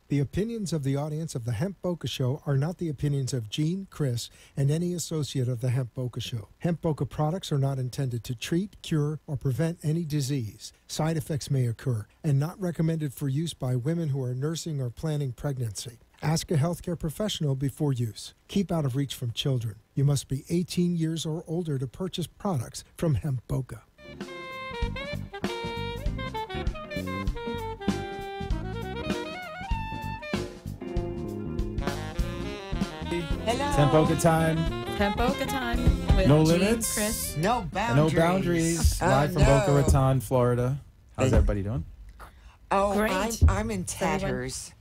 The opinions of the audience of the Hemp Boca Show are not the opinions of Gene, Chris, and any associate of the Hemp Boca Show. Hemp Boca products are not intended to treat, cure, or prevent any disease. Side effects may occur and not recommended for use by women who are nursing or planning pregnancy. Ask a healthcare professional before use. Keep out of reach from children. You must be 18 years or older to purchase products from Hemp Boca. Hello. Hemp Boca time. Hemp Boca time. With No Gene, limits. Chris. No boundaries. No boundaries. Live from no. Boca Raton, Florida. How's everybody doing? Oh, Great. I'm in tatters.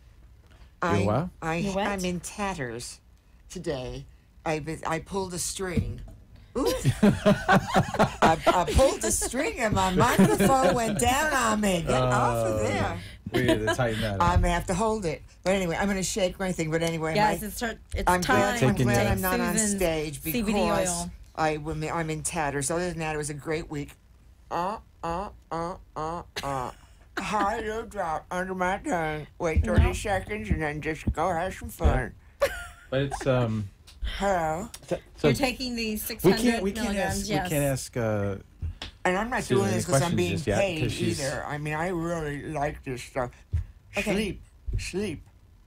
You're what? You're what? I'm in tatters today. I pulled a string. Oops. I pulled the string and my microphone went down on me. Get off of there. We need to tighten that up. I'm going to have to hold it. But anyway, I'm going to shake my thing. But anyway, Yes, it's I'm time. glad I'm not on Susan's stage CBD because oil. I'm in tatters. Other than that, it was a great week. High low drop under my tongue. Wait 30 seconds and then just go have some fun. But it's Hello. so You're taking the 600 we can't milligrams. ask yes. we can't ask And I'm not Susan, doing any this because I'm questions being just yet, paid 'cause she's- either. I mean, I really like this stuff. Okay. Sleep.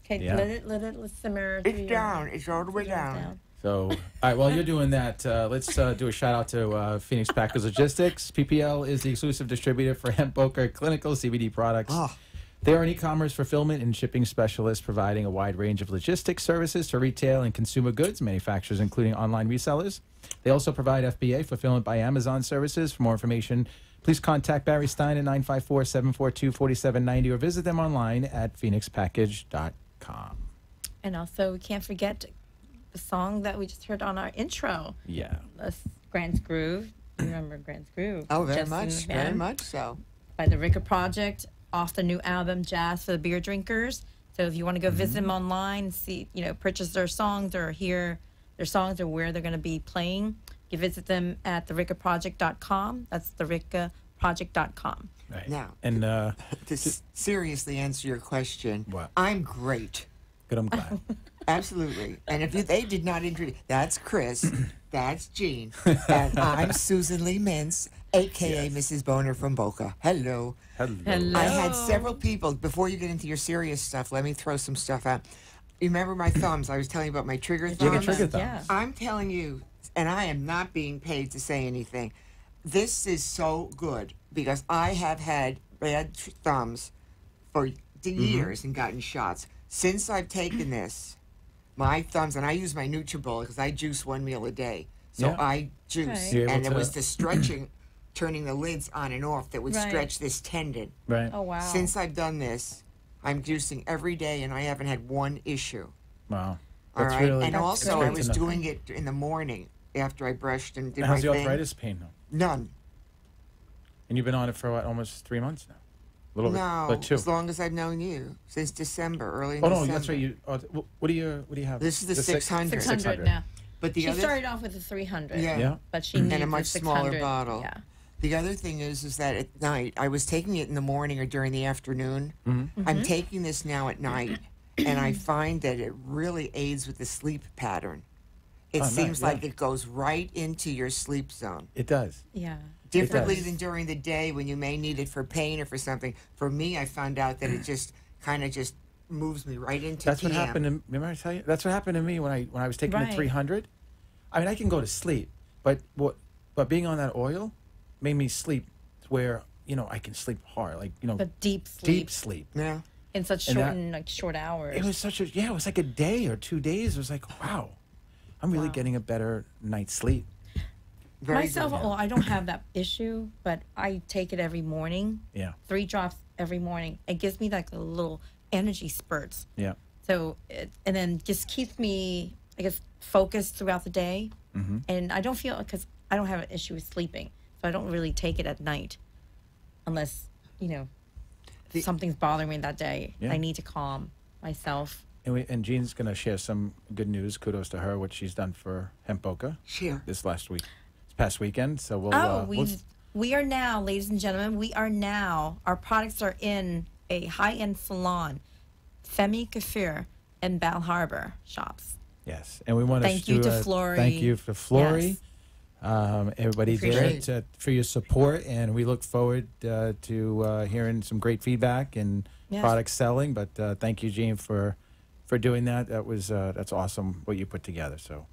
Okay, Yeah. let's simmer. It's down. It's all the way down. So, all right, while you're doing that, let's do a shout out to Phoenix Packers Logistics. PPL is the exclusive distributor for Hemp Boca clinical CBD products. Oh. They are an e-commerce fulfillment and shipping specialist providing a wide range of logistics services to retail and consumer goods manufacturers, including online resellers. They also provide FBA, fulfillment by Amazon services. For more information, please contact Barry Stein at 954-742-4790 or visit them online at phoenixpackage.com. And also, we can't forget the song that we just heard on our intro. Yeah. Grant's Groove. You remember Grant's Groove? Oh, very Justin much. Van Very much so. By the Ricker Project, off the new album Jazz for the Beer Drinkers. So if you want to go visit them online, see, purchase their songs or hear their songs or where they're going to be playing, you visit them at therickaproject.com. That's therickaproject.com. Right. Now, And to seriously answer your question, What? I'm great. good, I'm glad. Absolutely. And if they did not introduce, that's Chris, that's Gene, and I'm Susan Lee Mintz, a.k.a. Mrs. Boner from Boca. Hello. Hello. I had several people, before you get into your serious stuff, let me throw some stuff out. You remember my thumbs? I was telling you about my trigger thumbs. You have a trigger thumb. Yeah. I'm telling you, and I am not being paid to say anything, this is so good because I have had bad thumbs for years and gotten shots. Since I've taken this, my thumbs, and I use my NutriBullet because I juice one meal a day. So Yeah. I juice, Okay. You're able and it to- was the stretching, turning the lids on and off that would Right. stretch this tendon. Right. Oh, wow. Since I've done this, I'm juicing every day, and I haven't had one issue. Wow. All That's right, really and That's also great I to was know. doing it in the morning after I brushed and did And how's my the thing. arthritis pain though? None. And you've been on it for what, almost 3 months now? A little No, bit, but 2. as long as I've known you, since December, early in Oh no, December. that's right. You. What do you have? This is the 600. 600 now. But the She other, started off with a 300. Yeah. Yeah. But she needs a much the smaller 600. bottle. Yeah. the other thing is that at night, I was taking it in the morning or during the afternoon. I'm taking this now at night, and I find that it really aids with the sleep pattern. It seems like it goes right into your sleep zone. It does. Yeah. Differently does. than during the day when you may need it for pain or for something. For me, I found out that it just kind of just moves me right into That's what PM. happened to. Remember I tell you? That's what happened to me when I was taking the Right. 300. I mean, I can go to sleep, but being on that oil made me sleep where I can sleep hard, like But deep sleep. deep sleep. Yeah. In such And short hours. It was such a it was like a day or 2 days. It was like, wow, I'm really getting a better night's sleep. Very Myself, good. well, I don't have that issue, but I take it every morning. Yeah, 3 drops every morning. It gives me like a little energy spurts. yeah. So, and then just keeps me, I guess, focused throughout the day. And I don't feel, because I don't have an issue with sleeping. So I don't really take it at night unless, something's bothering me that day. Yeah. I need to calm myself. And Jean's gonna share some good news. Kudos to her, what she's done for Hemp Boca Share. this past weekend. So we'll. We are now, ladies and gentlemen, our products are in a high-end salon. Femi Kafir in Bal Harbor shops. Yes, and we want Thank you to Flory. Thank you for Flory. Yes. Everybody Appreciate there for your support, and we look forward to hearing some great feedback and Yes. product selling. But thank you, Jean, for doing that. That was that's awesome what you put together. So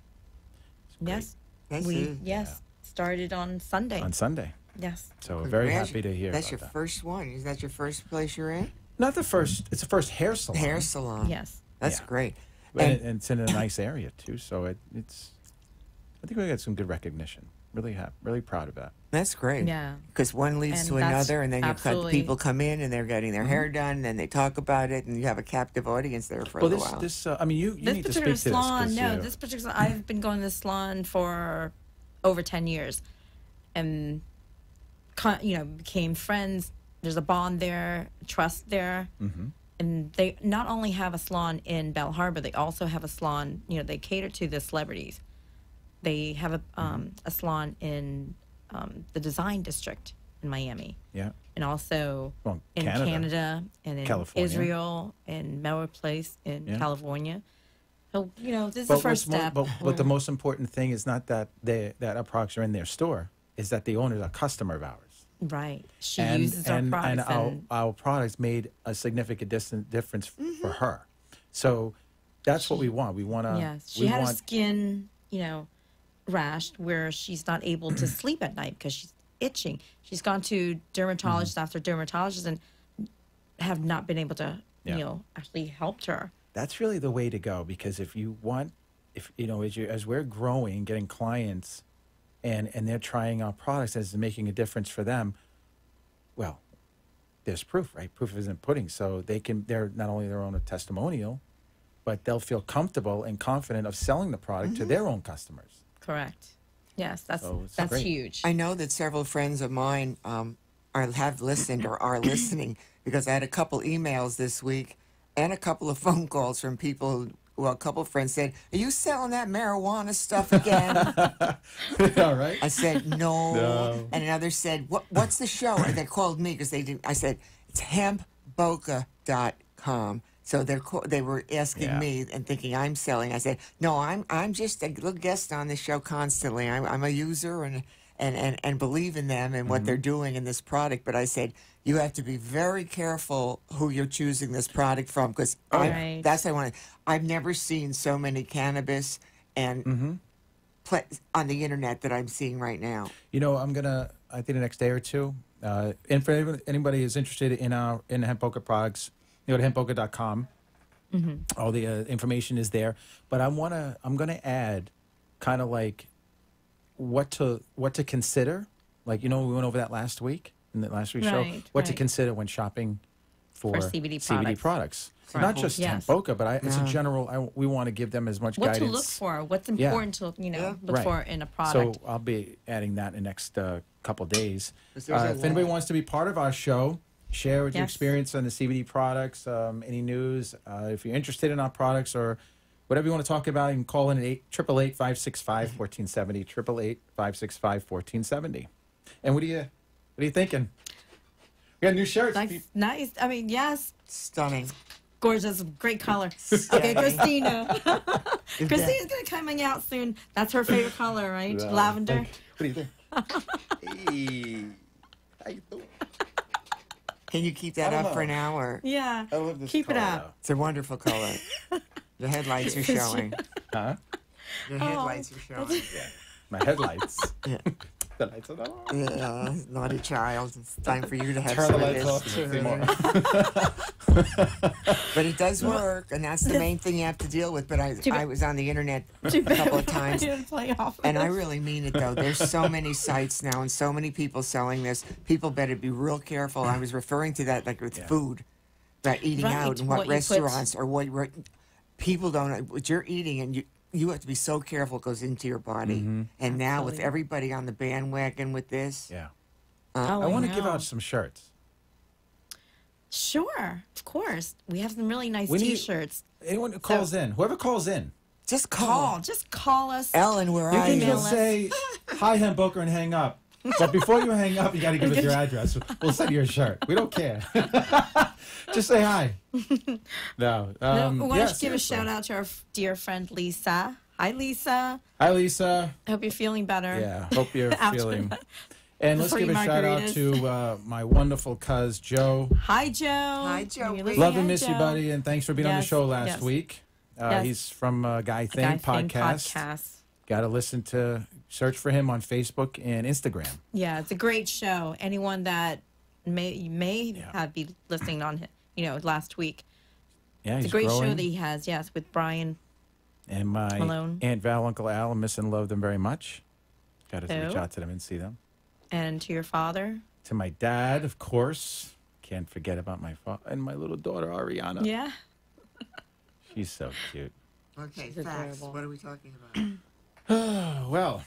it's great. Yes. That's We it. started on Sunday. On Sunday. Yes. So we're very happy to hear. That's about your that. first one. Is that your first place you're in? Not the first. It's the first hair salon. Hair salon. Yes. That's Yeah. great. And it's in a nice area too. So it's. I think we got some good recognition. Really proud of that. That's great. Yeah. Because one leads And to that's another, and then absolutely- people come in and they're getting their hair done, and they talk about it, and you have a captive audience there for a Well, little while. I mean, you This need to speak particular to this. salon, 'Cause, no, this particular, I've been going to this salon for over 10 years and, became friends. There's a bond there, trust there. Mhm. And they not only have a salon in Bal Harbor, they also have a salon, they cater to the celebrities. They have a salon in the Design District in Miami, Yeah. and also Well, in Canada and in California. Israel and Melrose Place in Yeah. California. So, this is But the first what's step. but the most important thing is not that our products are in their store, is that the owner is a customer of ours. Right. She uses our products. And our products made a significant difference for her. So that's what we want. We want to. Yes. She had a skin, rash where she's not able to sleep at night because she's itching. She's gone to dermatologist after dermatologist and have not been able to, actually helped her. That's really the way to go, because if as we're growing, getting clients, and they're trying our products as making a difference for them, well, there's proof, right? Proof isn't pudding. So they're not only their own testimonial, but they'll feel comfortable and confident of selling the product to their own customers. Correct. Yes, that's great. huge. I know that several friends of mine have listened or are listening, because I had a couple emails this week and a couple of phone calls from people. Well, a couple of friends said, "Are you selling that marijuana stuff again?" All right. I said, no. No. And another said, what's the show? And they called me because they didn't. I said, it's hempboca.com. So they were asking me and thinking I'm selling. I said, no, I'm just a little guest on this show constantly. I'm a user and believe in them and what they're doing in this product. But I said, you have to be very careful who you're choosing this product from, because Right. that's what I wanted. I've never seen so many cannabis and on the internet that I'm seeing right now. I think the next day or two, and for anybody who's interested in Hemp Boca products, go to hempboca.com. All the information is there. But I'm gonna add kind of like what to consider. Like, we went over that last week in the last week's show. What to consider when shopping for CBD products. Right. Not just Yes. Hemp Boca, but it's a general. We want to give them as much What guidance. to look for, what's important to look Right. for in a product. So I'll be adding that in the next couple days. There's a If anybody lot. wance to be part of our show, share with your Yes. experience on the CBD products, any news. If you're interested in our products or whatever you want to talk about, you can call in at 888-565-1470, 888-565-1470. And what are you thinking? We got new shirts. Nice. I mean, yes. Stunning. Gorgeous. Great color. Okay, Christina. Christina's going to be coming out soon. That's her favorite color, right? Yeah. Lavender. What do you think? Hey, how you doing? Can you keep I that don't up know. for an hour? Yeah. I love this Keep it color, up. It's a wonderful color. The headlights are showing. though. Huh? The headlights are showing. My headlights. Yeah. The lights are on. Yeah, naughty child. It's time for you to have Turn some the of lights this. off. But it does work, and that's the main thing you have to deal with. But I was on the internet a Too bad couple of I times, didn't play off. and I really mean it, though. There's so many sites now and so many people selling this. People better be real careful. I was referring to that like with food, about eating Right, out and what what you put- restaurants or what people don't know what you're eating, and you have to be so careful. It goes into your body. And now with Absolutely. everybody on the bandwagon with this, Yeah. Oh, I want to give know. out some shirts. Sure, of course. We have some really nice We need- T-shirts. Anyone who calls in, whoever calls in, just Call. Just call us. Ellen, where you are can you? just say, hi, Hemp Boca, and hang up. But before you hang up, you got to give us your address. We'll send you a shirt. We don't care. Just say hi. No. I want to give a seriously. shout out to our dear friend Lisa. Hi, Lisa. Hi, Lisa. I hope you're feeling better. Yeah, hope you're After feeling. that. And let's Free give a shout out margaritas. to my wonderful cuz, Joe. Hi, Joe. Hi, Joe. You're listening. Love and Hi, miss you, Joe. buddy, and thanks for being on the Yes, show last yes. week. Yes. He's from Guy Thing Guy Thing podcast. Got to listen to, search for him on Facebook and Instagram. Yeah, it's a great show. Anyone that may have be listening on, last week. Yeah, It's he's a great growing. show that he has. Yes, with Brian. And my Malone. Aunt Val, Uncle Al, miss and love them very much. Got to Who? reach out to them and see them. And to your father. To my dad, of course. Can't forget about my father and my little daughter Ariana. Yeah. She's so cute. Okay, She's facts. adorable. What are we talking about? Well,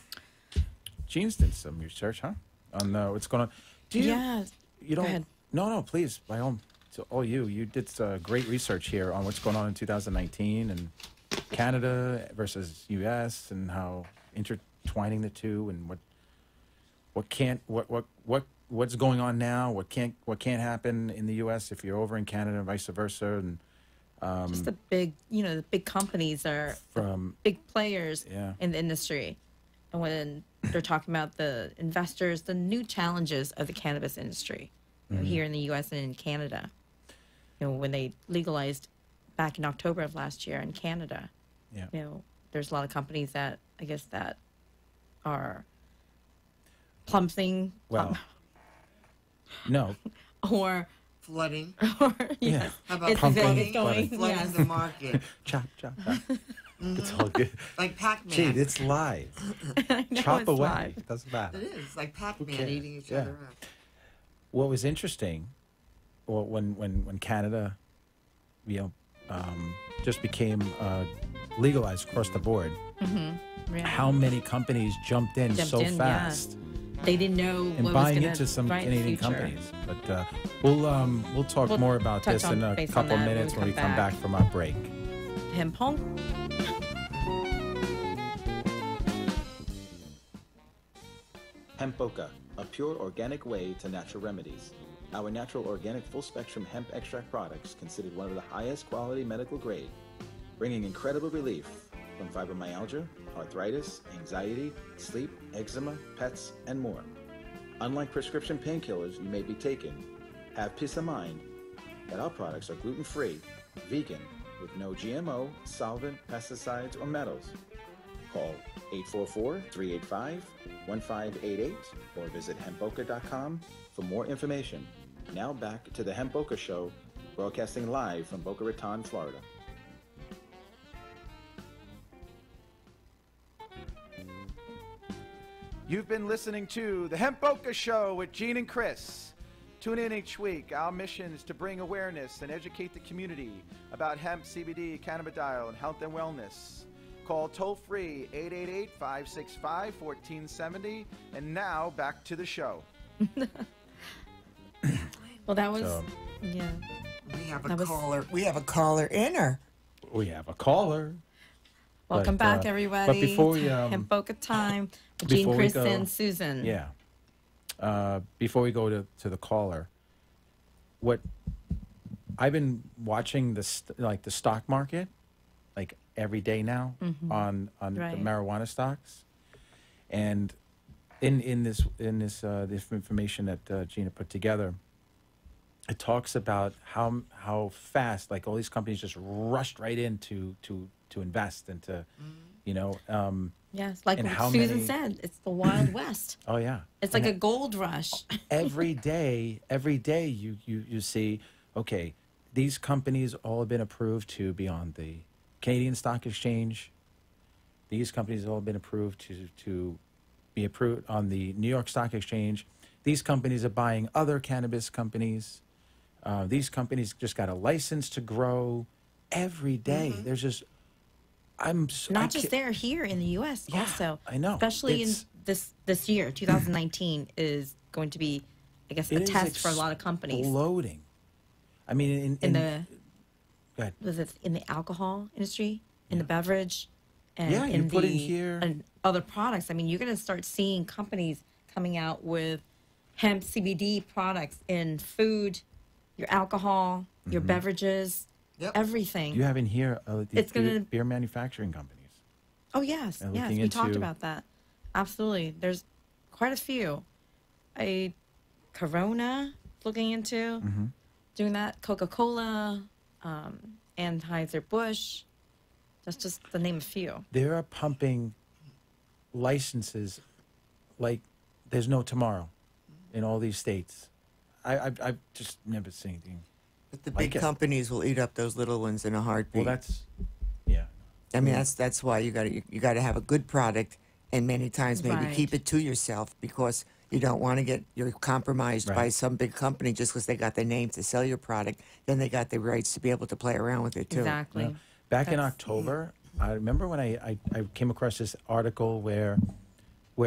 Gene's did some research, huh? On what's going on. Do you? Yeah. You don't. Go ahead. No, please. By all, to all you did great research here on what's going on in 2019 and Canada versus U.S. and how intertwining the two and what's going on now, what can't happen in the U.S. if you're over in Canada and vice versa, and Just the big, the big companies are from big players Yeah. in the industry. And when they're talking about the investors, the new challenges of the cannabis industry here in the U.S. and in Canada. When they legalized back in October of last year in Canada, yeah. there's a lot of companies that I guess that are plummeting. Well, no, or Flooding. yeah. How about It's flooding? it's going, Flooding yes. the market. chop. It's all good. Like Pac-Man. Gee, it's live. I know Chop it's away. live. It doesn't matter. It is like Pac-Man cares? eating each Yeah. other up. What was interesting, well, when Canada, just became legalized across the board, Yeah. how many companies jumped in Jumped so in, yeah. fast They didn't know and what buying was into some right in the Canadian future. companies. But we'll talk We'll more about touch this on in a based on couple that minutes when we come back from our break. Hemp home. Hemp Boca, a pure organic way to natural remedies. Our natural organic full-spectrum hemp extract products considered one of the highest quality medical grade, bringing incredible relief from fibromyalgia, arthritis, anxiety, sleep, eczema, pets, and more. Unlike prescription painkillers you may be taking, have peace of mind that our products are gluten-free, vegan, with no GMO, solvent, pesticides, or metals. Call 844-385-1588 or visit hempboca.com for more information. Now back to the Hemp Boca Show, broadcasting live from Boca Raton, Florida. You've been listening to the Hemp Boca Show with Gene and Chris. Tune in each week. Our mission is to bring awareness and educate the community about hemp, CBD, cannabidiol, and health and wellness. Call toll-free 888-565-1470. And now, back to the show. Well, that was So- yeah. We have a That was- caller. We have a caller inner. We have a caller. Welcome But, back, but everybody. before we, to Hemp Boca time. with Gene, before we Chris, go- and Susan. Yeah. Before we go to the caller, what I've been watching the stock market like every day now on Right. the marijuana stocks, and in this information that Gina put together, it talks about how fast like all these companies just rushed right in to invest and to Yes, like And what how Susan many- said, it's the Wild West. oh yeah, It's like a gold rush. every day you see, okay, these companies all have been approved to be on the Canadian Stock Exchange. These companies have all been approved to be approved on the New York Stock Exchange. These companies are buying other cannabis companies. These companies just got a license to grow. Every day, there's just Not just there, here in the U.S. Yeah, also. I know. Especially It's- in this year, 2019 is going to be, I guess, a It is test for a lot of companies. Exploding. I mean, In the go ahead. was it in the alcohol industry, in the beverage, and Yeah, you in put the in here- and other products. I mean, you're going to start seeing companies coming out with hemp CBD products in food, your alcohol, your beverages, everything. You have in here It's gonna- beer manufacturing companies. Oh, yes. And Yes, looking we talked into- about that. Absolutely. There's quite a few. Corona looking into doing that. Coca-Cola, Anheuser-Busch. That's just the name of a few. They are pumping licenses like there's no tomorrow in all these states. I've just never seen anything. But the Like big it. companies will eat up those little ones in a heartbeat. Well, that's, yeah. I mean, that's why you got to have a good product, and many times maybe Right. keep it to yourself because you don't want to get you're compromised by Right. some big company just because they got the name to sell your product. Then they got the rights to be able to play around with it too. Exactly. Yeah. Back in That's- October, I remember when I came across this article where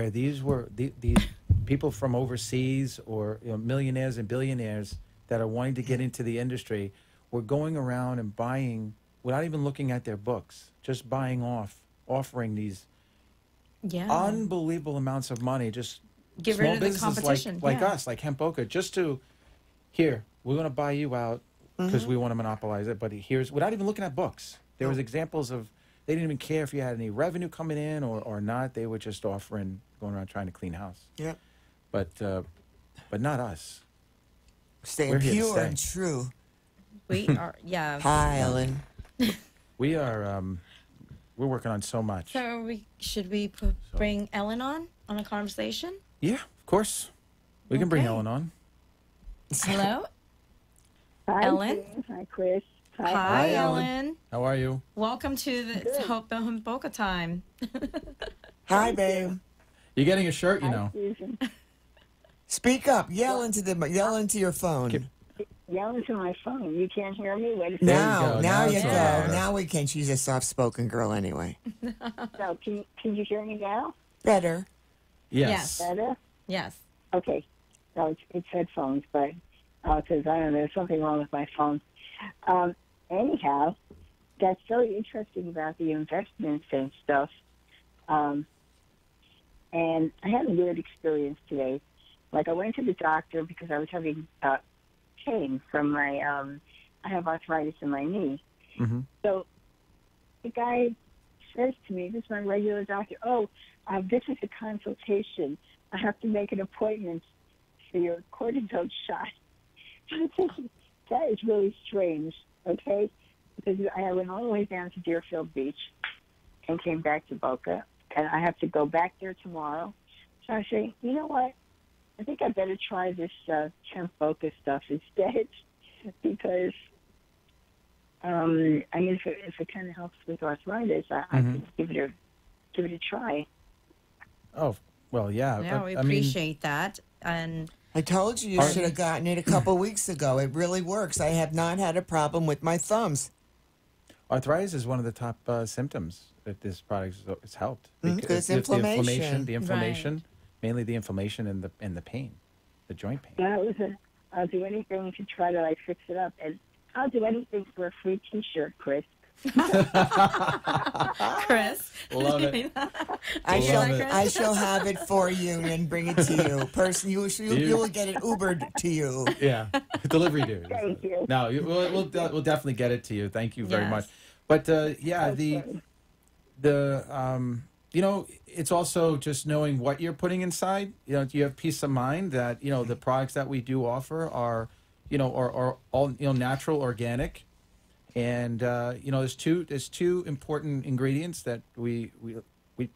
these were these people from overseas or millionaires and billionaires that are wanting to get into the industry were going around and buying without even looking at their books, just offering these Yeah. unbelievable amounts of money, just Get small rid of the businesses competition. like yeah. us, like Hemp Boca, just to here we're going to buy you out because we want to monopolize it. But here's without even looking at books. There was examples of they didn't even care if you had any revenue coming in or not. They were just offering, going around trying to clean house. Yep. But not us. Staying We're here to pure stay. and true. We are, yeah. Hi, Ellen. We are we're working on so much. So should we bring Ellen on a conversation? Yeah, of course. We can bring Okay. Ellen on. Hello? Hi, Ellen? Jane. Hi, Chris. Hi, Ellen. Ellen. How are you? Welcome to the Hope and Boca time. Hi, babe. You're getting a shirt, you Hi, know. Susan. Speak up. Yell into your phone. Yell into my phone. You can't hear me? Wait a second. There you Now go. now Now you it's go. okay. Now we can. She's a soft-spoken girl anyway. So, can you hear me now? Better. Yes. Better? Yes. Okay. So it's headphones, but because I don't know, there's something wrong with my phone. Anyhow, that's very interesting about the investments and stuff. And I had a weird experience today. Like, I went to the doctor because I was having pain from my, I have arthritis in my knee. Mm-hmm. So the guy says to me, this is my regular doctor, this is a consultation. I have to make an appointment for your cortisone shot. I'm thinking, that is really strange, okay? Because I went all the way down to Deerfield Beach and came back to Boca, and I have to go back there tomorrow. So I say, you know what? I think I better try this Hemp Boca stuff instead because, I mean, if it kind of helps with arthritis, I could give it a try. Oh, well, yeah. Yeah, but, we I mean, appreciate that. And I told you should have gotten it a couple weeks ago. It really works. I have not had a problem with my thumbs. arthritis is one of the top symptoms that this product has helped. Because it's the inflammation. the inflammation, mainly the inflammation and the pain, the joint pain. Well, listen, I'll do anything to try to fix it up, and I'll do anything for a free T-shirt, Chris. Chris. Love it. I Love shall it. I shall have it for you and bring it to you. You will get it Ubered to you. Yeah, delivery dude. Thank you. No, we'll definitely get it to you. Thank you very Yes. much. But yeah, it's also just knowing what you're putting inside. You have peace of mind that the products that we do offer are all natural, organic, and there's two important ingredients that we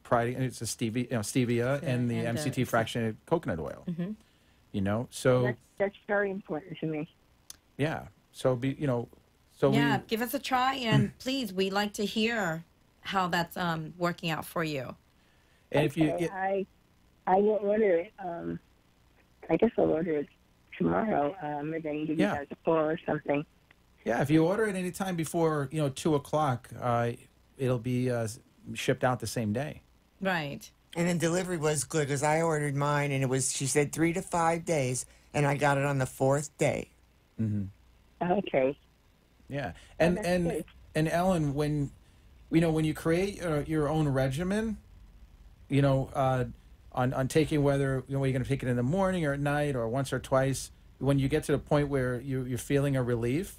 pride in. It's the stevia and the and, MCT fractionated coconut oil. Mm-hmm. So That's very important to me. yeah, so Yeah, give us a try, and please, we'd like to hear how that's working out for you. and if you Okay, I will order it. I guess I'll order it tomorrow. And then give you Yeah. guys a call or something. Yeah, if you order it any time before 2:00, it'll be shipped out the same day. Right. And then delivery was good because I ordered mine and she said 3 to 5 days, and I got it on the 4th day. Okay. Yeah, that's good. and Ellen, when you create your own regimen, on taking whether you're going to take it in the morning or at night or once or twice. When you get to the point where you're feeling a relief,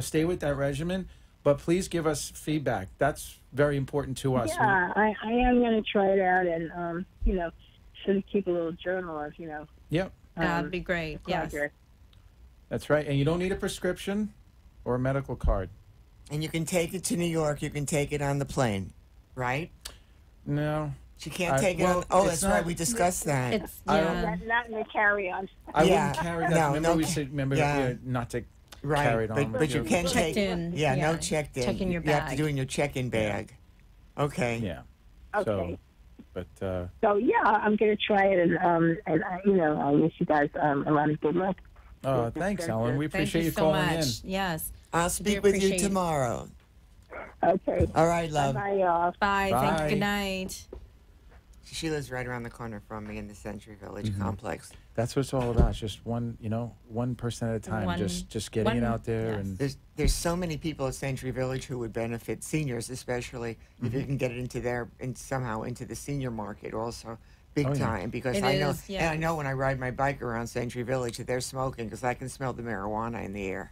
stay with that regimen. But please give us feedback. That's very important to us. Yeah, I am going to try it out and, sort of keep a little journal of, Yep. That'd be great. Yes. progress. That's right. And you don't need a prescription or a medical card. And you can take it to New York. You can take it on the plane, right? No. She can't take it on. Oh, that's right. We discussed that. It's yeah. Not in the carry-on. I Yeah. wouldn't carry that. No, remember no we said not to carry it on. But you can Checked take. in. Yeah, no Yeah. checked in. Check in your You have to bag. do in your check-in bag. Okay. Yeah. Okay. So, but So yeah, I'm going to try it, and I wish you guys a lot of good luck. thanks, Ellen. We Thank appreciate you you so calling much. in. Yes. I'll speak with you appreciate it. tomorrow. Okay. All right, love. Bye, y'all. Bye. Thank Bye. you. Good night. She lives right around the corner from me in the Century Village complex. That's what it's all about. It's just one person at a time. One- just getting it out there. yes. And There's so many people at Century Village who would benefit, seniors especially, if you can get it somehow into the senior market also, big Oh, yeah. time. Because It I know, is, and I know when I ride my bike around Century Village that they're smoking because I can smell the marijuana in the air.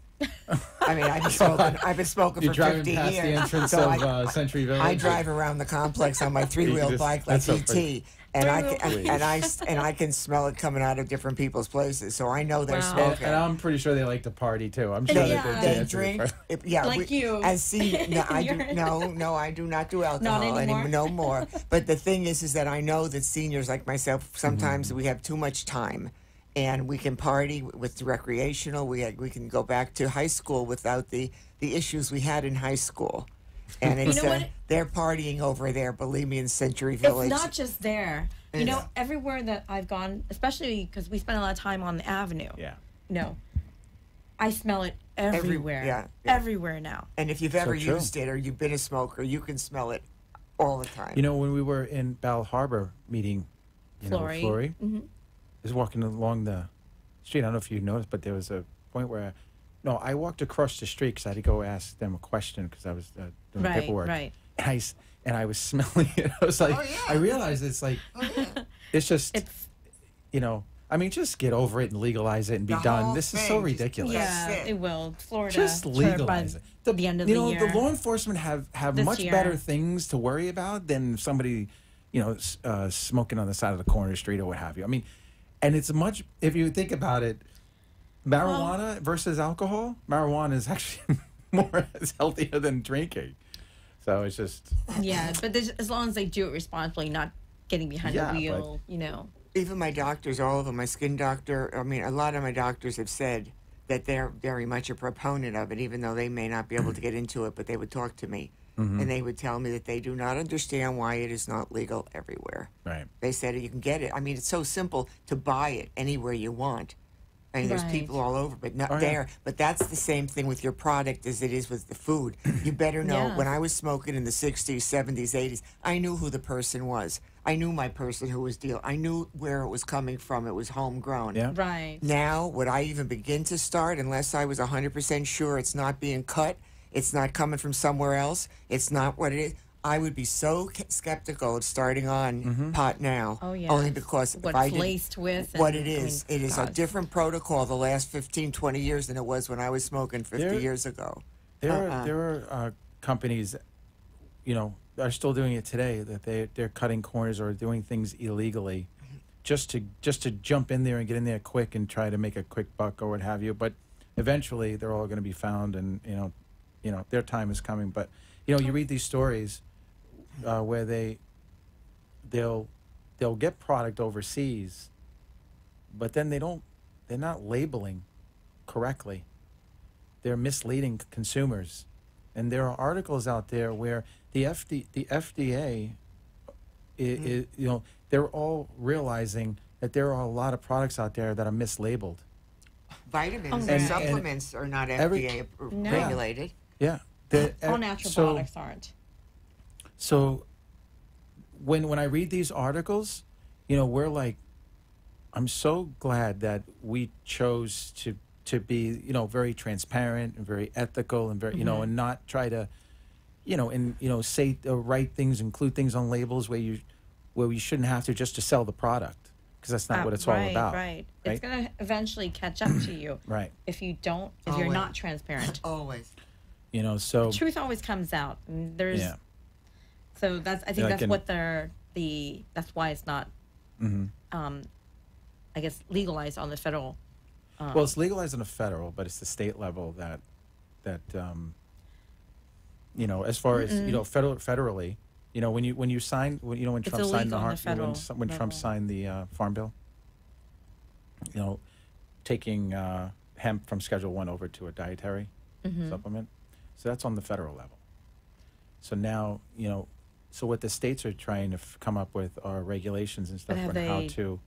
I mean, I've been smoking you're for driving 50 past years. the entrance so of Century Village. I drive around the complex on my three-wheel just- bike like that's so ET, funny. and Please. I can smell it coming out of different people's places. So I know they're Wow. smoking. And I'm pretty sure they like to party too. I'm sure Yeah. that They dance to the drink. party. Yeah, Like you. As senior, no, I do. You're- No, I do not do alcohol anymore? no more. But the thing is that I know that seniors like myself sometimes we have too much time, and we can party with recreational. We can go back to high school without the issues we had in high school. And it's know what? they're partying over there. Believe me, in Century It's Village. not just there. You know, everywhere that I've gone, especially because we spend a lot of time on the avenue. Yeah. I smell it everywhere. yeah. Everywhere now. And if you've ever true. used it or you've been a smoker, you can smell it all the time. When we were in Bal Harbor meeting, with Flory. Flory, I was walking along the street. I don't know if you noticed, but there was a point where, I walked across the street because I had to go ask them a question because I was doing Right, paperwork. right. And I was smelling it. I was like, Oh, yeah. I realized it's like, it's just, It's just get over it and legalize it and be The done. whole This is thing, so just- ridiculous. yeah, it. it will. Florida. Just legalize it. The end of the year. The law enforcement have This much year. better things to worry about than somebody, smoking on the side of the corner street or what have you. I mean, and it's much, if you think about it, marijuana versus alcohol, marijuana is actually more as healthier than drinking. So it's just, Yeah, but as long as they do it responsibly, not getting behind Yeah, the wheel, Even my doctors, all of them, my skin doctor, I mean, a lot of my doctors have said that they're very much a proponent of it, even though they may not be able to get into it, but they would talk to me. And they would tell me that they do not understand why it is not legal everywhere. right. They said you can get it. I mean, it's so simple to buy it anywhere you want. I mean, there's Right. people all over, but not Oh, yeah. there. But that's the same thing with your product as it is with the food. You better know. Yeah. When I was smoking in the 60s, 70s, 80s, I knew who the person was. I knew my person who was dealing. I knew where it was coming from. It was homegrown. Yeah. right. Now, would I even begin to start unless I was 100% sure it's not being cut, it's not coming from somewhere else, it's not what it is? I would be so skeptical of starting on pot now. Oh, yeah. Only because What if I it's didn't- laced with. what and, it is. I mean, It is a gosh. different protocol the last 15, 20 years than it was when I was smoking 50 There- years ago. There are companies, that are still doing it today, that they're cutting corners or doing things illegally just to jump in there and get in there quick and try to make a quick buck or what have you. But eventually they're all going to be found, and their time is coming. But you read these stories where they'll get product overseas, but then they're not labeling correctly. They're misleading consumers, and there are articles out there where the FDA they're all realizing that there are a lot of products out there that are mislabeled. Vitamins Oh, and yeah. supplements are not every- FDA No. regulated. Yeah, All natural so, products aren't. So when I read these articles, we're like, I'm so glad that we chose to be, very transparent and very ethical and very, and not try to, say the right things, include things on labels where where we shouldn't have to just to sell the product, because that's not what it's all about. Right. It's going to eventually catch up to you. Right. If you don't, if you're not transparent. Always. You know, so The truth always comes out. And there's, so that's, I think that's what that's why it's not, I guess, legalized on the federal. Well, it's legalized on the federal, but it's the state level that you know, as far as, you know, federally, you know, when Trump signed when Trump signed the Farm Bill, you know, taking hemp from Schedule 1 over to a dietary supplement. So that's on the federal level. So now, you know, so what the states are trying to come up with are regulations and stuff on how to,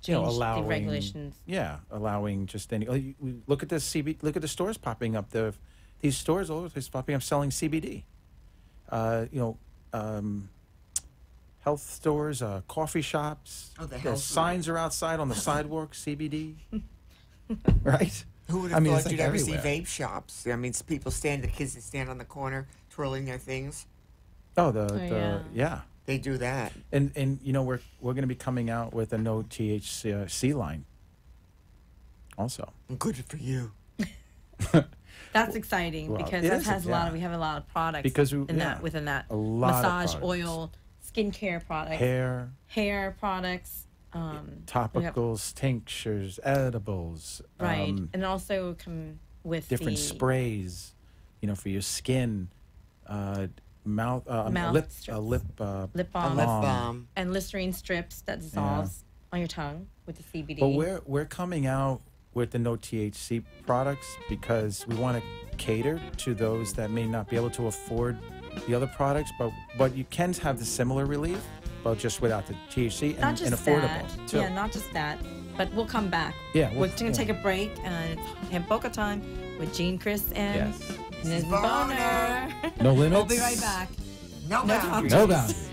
you know, allowing the regulations. Yeah, allowing just any. Look at the look at the stores popping up. These stores always popping up selling CBD. You know, health stores, coffee shops. Oh, the health signs are outside on the sidewalk. CBD. Right. Who would have thought like you'd ever see everywhere. vape shops? I mean, people the kids that stand on the corner twirling their things. Oh, yeah. They do that. And you know, we're going to be coming out with a no THC line. Also. Good for you. That's exciting because it that is, has a lot yeah. of, we have a lot of products Because within that. A lot Massage of products. oil, skincare products, hair products, topicals, tinctures, edibles. right. And also come with different sprays, you know, for your skin, mouth lip strips. Lip balm. Lip balm. And Listerine strips that dissolves on your tongue with the CBD. But we're coming out with the no THC products because we want to cater to those that may not be able to afford the other products, but you can have the similar relief, but just without the THC and affordable that. too. Yeah, not just that. But we'll come back. Yeah, we're going to take a break, and it's Hemp Boca time with Gene, Chris, and Ms. Boner. No limits. We'll be right back. No boundaries. No boundaries.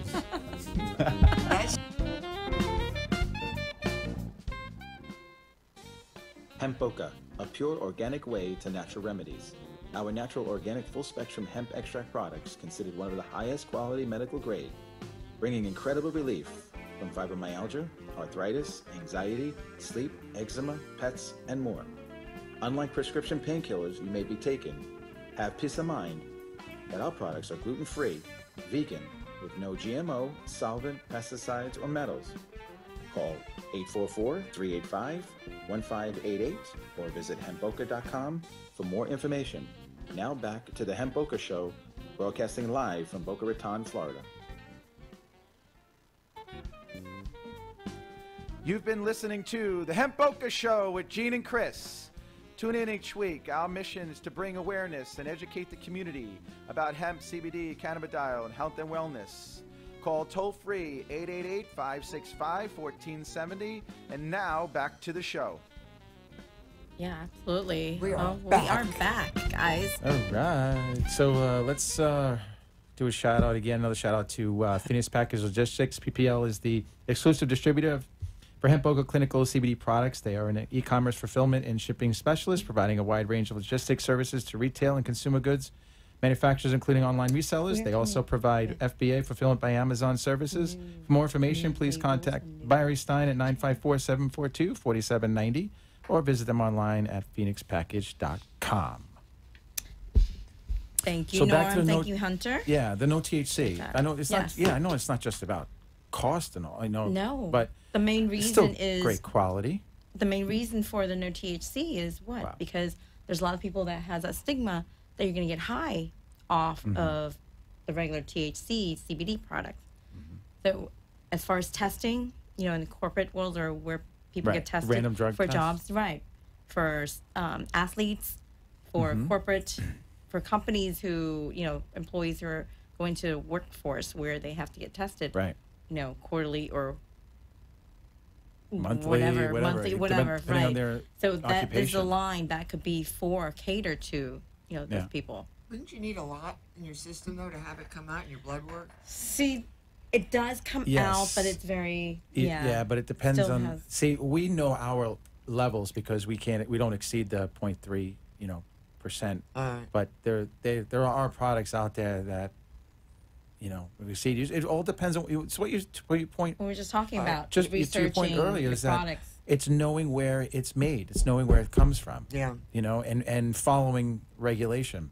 Hemp Boca, a pure organic way to natural remedies. Our natural organic full-spectrum hemp extract products considered one of the highest quality medical grade, bringing incredible relief from fibromyalgia, arthritis, anxiety, sleep, eczema, pets, and more. Unlike prescription painkillers you may be taking, have peace of mind that our products are gluten-free, vegan, with no GMO, solvent, pesticides, or metals. Call 844-385-1588 or visit hempboca.com for more information. Now back to the Hemp Boca Show, broadcasting live from Boca Raton, Florida. You've been listening to the Hemp Boca Show with Gene and Chris. Tune in each week. Our mission is to bring awareness and educate the community about hemp, CBD, cannabidiol, and health and wellness. Call toll-free 888-565-1470. And now, back to the show. Yeah, absolutely. We are back, guys. All right. So let's do a shout-out again. Another shout-out to Phoenix Package Logistics. PPL is the exclusive distributor for Hemp Boca Clinical CBD products. They are an e-commerce fulfillment and shipping specialist, providing a wide range of logistics services to retail and consumer goods manufacturers, including online resellers. They also provide FBA, Fulfillment by Amazon services. For more information, please contact Barry Stein at 954-742-4790 or visit them online at phoenixpackage.com. Thank you, So back to Norm. the Thank you, Hunter. Yeah, the no THC. I know it's Yes. not. Yeah, I know it's not just about cost and all. I know. No, but the main it's still reason is great quality. the main reason for the no THC is what? Wow. Because there's a lot of people that has that stigma that you're going to get high off of the regular THC CBD products. So as far as testing, you know, in the corporate world or where people get tested Random drug for tests. jobs, right? For athletes, for corporate, for companies who, you know, employees who are going to workforce where they have to get tested, Right. you know, quarterly or Monthly, whatever, depending right? on their So that is the occupation. line that could be for cater to, you know, those Yeah. people. Wouldn't you need a lot in your system, though, to have it come out in your blood work? See, it does come out, Yes. but it's very Yeah, but it depends Still on. has- See, we know our levels because we don't exceed the 0.3, percent. All right. But there are products out there that you know, we see it all depends on. It's what you point. We were just talking about Just to your researching point earlier your is that products. it's knowing where it's made. It's knowing where it comes from. Yeah. You know, and following regulation.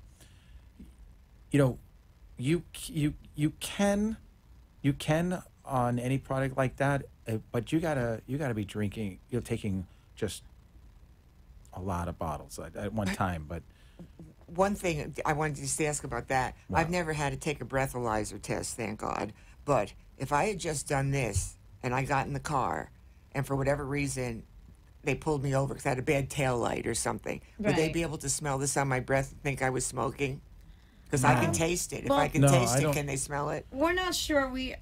You know, you can on any product like that, but you gotta be drinking. You're taking just a lot of bottles at one time. But one thing I wanted to just ask about that. Wow. I've never had to take a breathalyzer test, thank God. But if I had just done this and I got in the car and for whatever reason they pulled me over because I had a bad tail light or something, would they Right. be able to smell this on my breath and think I was smoking? Because I can taste it. If Well- I can No, taste I it, don't- can they smell it? We're not sure. We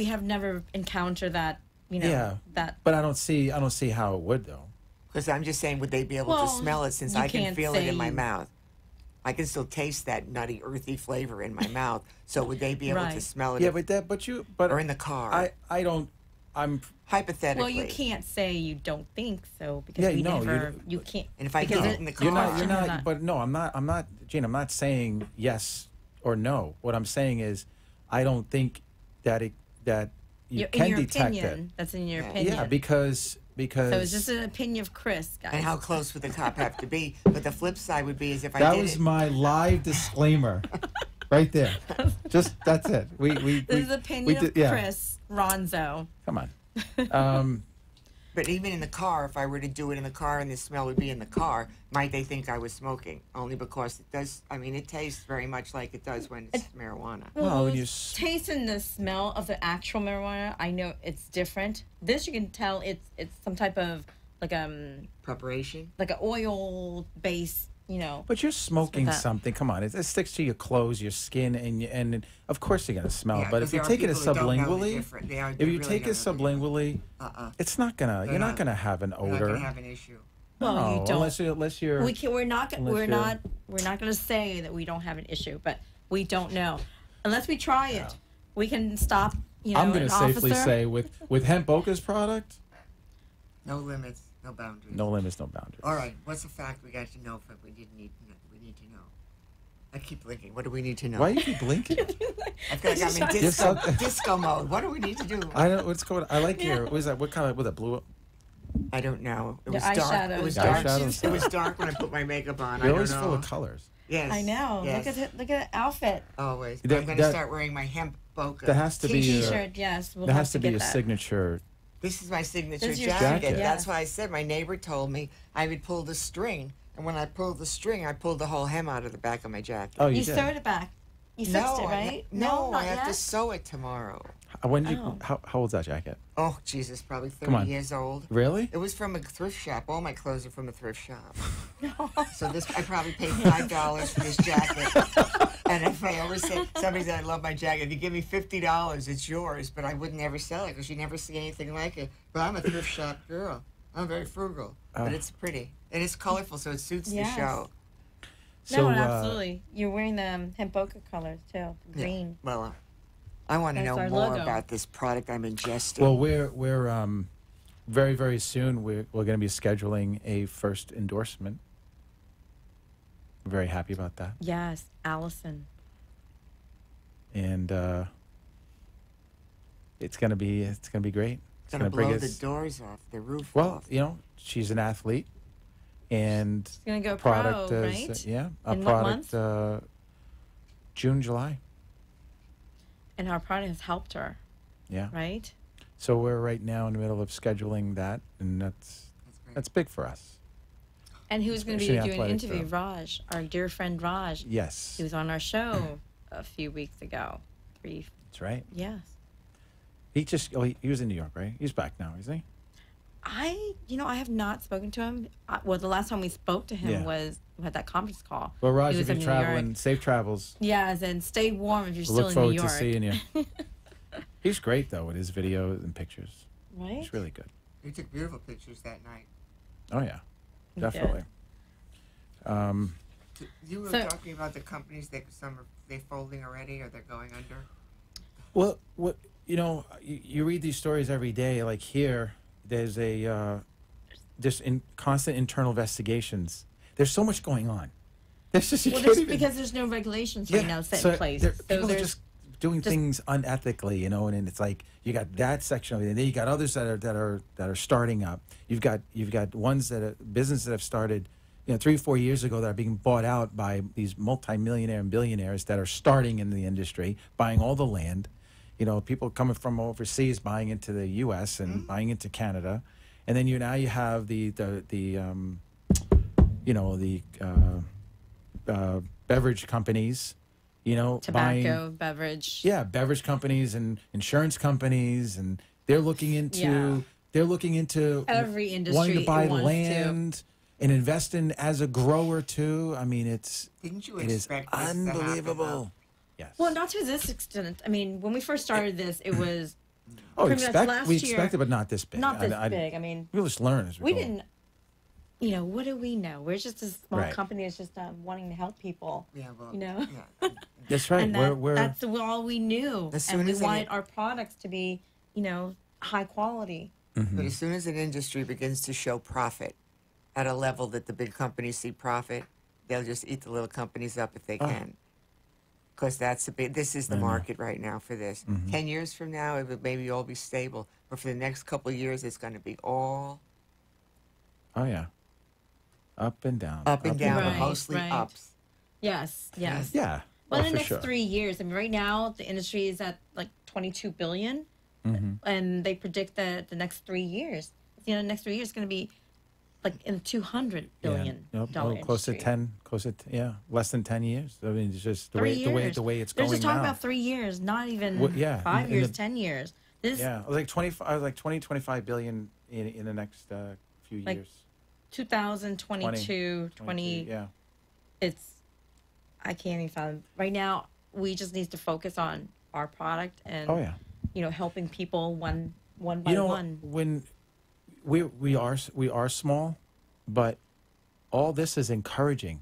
have never encountered that. You know, yeah, that. But I don't see how it would though. Because I'm just saying, would they be able Well, to smell it since you I can can't feel it in my say- mouth? I can still taste that nutty, earthy flavor in my mouth. So would they be able to Right. smell it? Yeah, if- but or in the car. I don't. I'm Hypothetically. Well, you can't say you don't think so because Yeah, we no, never. You can't. And if I because get it- in the You're car, not. You're not. But no, I'm not. Gene, I'm not saying yes or no. What I'm saying is, I don't think that you in can your detect opinion, that's in your Yeah. opinion. it. Yeah, because So it's just an opinion of Chris, guys. and how close would the cop have to be? But the flip side would be is if I that did was it. my live disclaimer, right there. Just that's it. This is opinion of yeah. Chris Ronzo. Come on. But even in the car, if I were to do it in the car and the smell would be in the car, might they think I was smoking? Only because it does. I mean, it tastes very much like it does when it's marijuana. Well, when you taste and the smell of the actual marijuana, I know it's different. This you can tell it's some type of like Preparation. like an oil base, you know. But you're smoking that. something. Come on, it sticks to your clothes, your skin, and of course you're gonna smell. Yeah, but 'cause if you there are take it people that don't know the sublingually, difference. They if really you take it don't know the sublingually, it's not gonna. You're not gonna have an You're not odor. gonna have an issue. Well, No, you don't. unless you're. We're not unless we're you're- not we're not going to say that we don't have an issue, but we don't know unless we try it. We can stop. You know, I'm gonna an safely officer. say with Hemp Boca's product, No limits, no boundaries. no limits, no boundaries. All right. What's the fact we got to know? If we didn't need. We need to know. I keep blinking. What do we need to know? Why you keep blinking? I feel like I'm in You're so- disco mode. What do we need to do? I don't. What's going? I like your. What is that? What color? Was that blue? I don't know. It The was dark. eyeshadow. It was The dark. eyeshadow's- It was dark when I put my makeup on. I You're don't always know. full of colors. Yes. I know. Yes. Look at the outfit. Always. That- I'm going to that- start wearing my hemp Boca. That has to be your. T-shirt, yes. We'll That have has to be get your that. signature. This is my signature This is your jacket. jacket. That's Yeah. why I said my neighbor told me I would pull the string. And when I pulled the string, I pulled the whole hem out of the back of my jacket. Oh, You you did. sewed it back. You fixed it, right? No, not I have yet. to sew it tomorrow. When did you? Oh. How old's that jacket? Oh, Jesus, probably Come on. 30 years old. Really? It was from a thrift shop. All my clothes are from a thrift shop. So this, I probably paid $5 for this jacket. And if I always say, somebody said, I love my jacket. If you give me $50, it's yours. But I wouldn't ever sell it because you never see anything like it. But I'm a thrift shop girl. I'm very frugal. But it's pretty. And it's colorful, so it suits Yes. the show. No, absolutely. You're wearing the Hemp Boca colors too, Yeah. green. Well, I want to That's know our more logo. about this product I'm ingesting. Well, we're very very soon we're going to be scheduling a first endorsement. We're very happy about that, Yes, Allison. and it's going to be great. it's going to blow the doors off, the roof Well, off. you know, she's an athlete, and It's gonna go product pro, is right? yeah, a In what product June, July. And our product has helped her, Yeah. right? So we're right now in the middle of scheduling that, and That's great. that's big for us. And who's going to be Especially doing an athletics, interview? though. Raj, our dear friend Raj. Yes, He was on our show a few weeks ago. that's right. Yes. He was in New York, right? He's back now, isn't he? I have not spoken to him. Well, the last time we spoke to him Yeah. was we had that conference call. Well, Raj, He if was you're in New York. traveling, safe travels. Yes, and stay warm if you're We still look in forward New York. to seeing you. He's great though with his videos and pictures. Right? He's really good. You took beautiful pictures that night. Oh yeah, He definitely. You were So- talking about the companies that some are they folding already or they're going under. Well, what you read these stories every day. Like here, there's just constant internal investigations. There's so much going on. There's just you Well, can't that's even. because there's no regulations right now set in place. People are there's just doing things unethically, you know, and it's like you got that section of it, and then you got others that are starting up. You've got ones that are businesses that have started, you know, 3 or 4 years ago that are being bought out by these multimillionaire and billionaires that are starting in the industry, buying all the land. You know, people coming from overseas buying into the U.S. and buying into Canada, and then you have the beverage companies, you know, Tobacco, beverage. Yeah, beverage companies and insurance companies, and they're looking into every industry wanting to buy wants land and invest in as a grower too. I mean, it is unbelievable. Yes. Well, not to this extent. I mean, when we first started this, it was we last year, expected, but not this big. Not this big. I mean, we'll just learn as we go. didn't. You know, what do we know? We're just a small Right. company that's just wanting to help people. Yeah, well, you know. yeah. That's right. And that's all we knew, As soon and we as wanted our products to be, you know, high quality. But as soon as an industry begins to show profit at a level that the big companies see profit, they'll just eat the little companies up if they can. Because this is the market right now for this. 10 years from now, it would maybe all be stable. But for the next couple of years, it's going to be all Oh yeah. Up and down. up and down, but Right, mostly right. ups. Yes, yes. Yeah. Well, in the for next sure. 3 years, I mean, right now the industry is at like 22 billion, and they predict that the next 3 years, you know, the next 3 years is going to be like in $200 billion dollar close to industry. 10, less than 10 years. I mean, it's just the 3 way years. the way it's They're going just talking now. about 3 years, not even Well, yeah, 5 in years, the- 10 years. This Yeah, it was like 25 billion in the next few Like, years. 2022, 20. Yeah. It's I can't even fathom. Right now, we just need to focus on our product and Oh yeah. you know, helping people one by You know, one. when we are small, but all this is encouraging.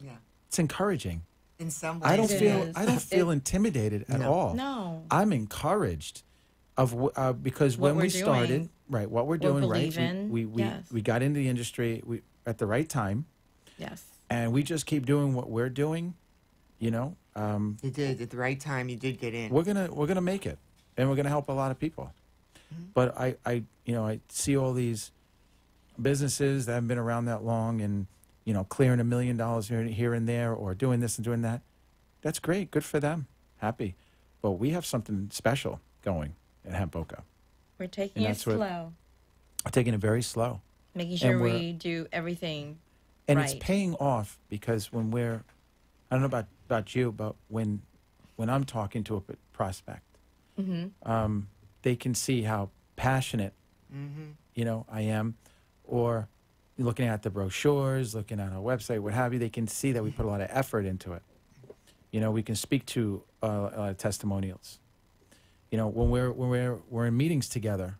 Yeah. It's encouraging. In some ways, I don't It feel is. I don't feel intimidated at No. all. No. I'm encouraged because What when we're we started, doing. right, what we're What doing, right, believe in. we Yes. we got into the industry at the right time, Yes. and we just keep doing what we're doing. You know, you did at the right time. You did get in. we're gonna make it, and we're gonna help a lot of people. But I see all these businesses that haven't been around that long, and you know, clearing $1 million here and there, or doing this and doing that. That's great, good for them, happy. But we have something special going at Hemp Boca. We're taking it that's what- slow, I'm taking it very slow. making sure we're- we do everything And right. it's paying off because when I don't know about you, but when I'm talking to a prospect, they can see how passionate, you know, I am, or looking at the brochures, looking at our website, what have you, they can see that we put a lot of effort into it. You know, we can speak to a lot of testimonials. You know, when we're in meetings together,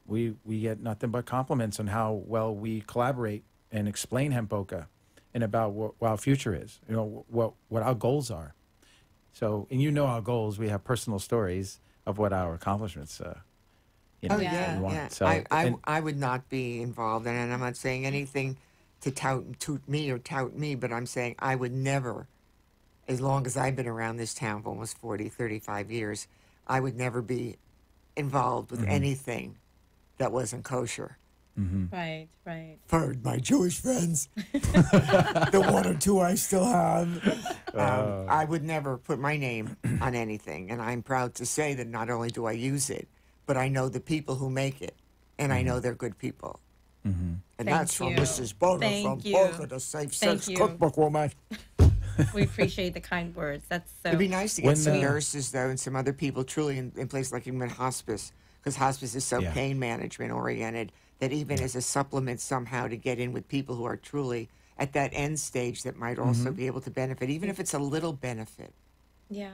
we get nothing but compliments on how well we collaborate and explain Hemp Boca and about what our future is. You know, what our goals are. So, and you know our goals. We have personal stories of what our accomplishments. You know, Oh Yeah. yeah, we want. yeah. So, I would not be involved in it. And I'm not saying anything to toot me, but I'm saying I would never, as long as I've been around this town for almost 40, 35 years, I would never be involved with anything that wasn't kosher. right, right. For my Jewish friends, the one or two I still have, I would never put my name on anything. And I'm proud to say that not only do I use it, but I know the people who make it, and I know they're good people. And that's from you. Mrs. Boca Thank from you. Boca, the Safe Thank Sex you. Cookbook woman. We appreciate the kind words. That's so. It'd be nice to get When, some nurses, though, and some other people truly in places like even hospice, because hospice is so Yeah. pain management oriented that even as a supplement somehow to get in with people who are truly at that end stage that might also be able to benefit, even if it's a little benefit. Yeah.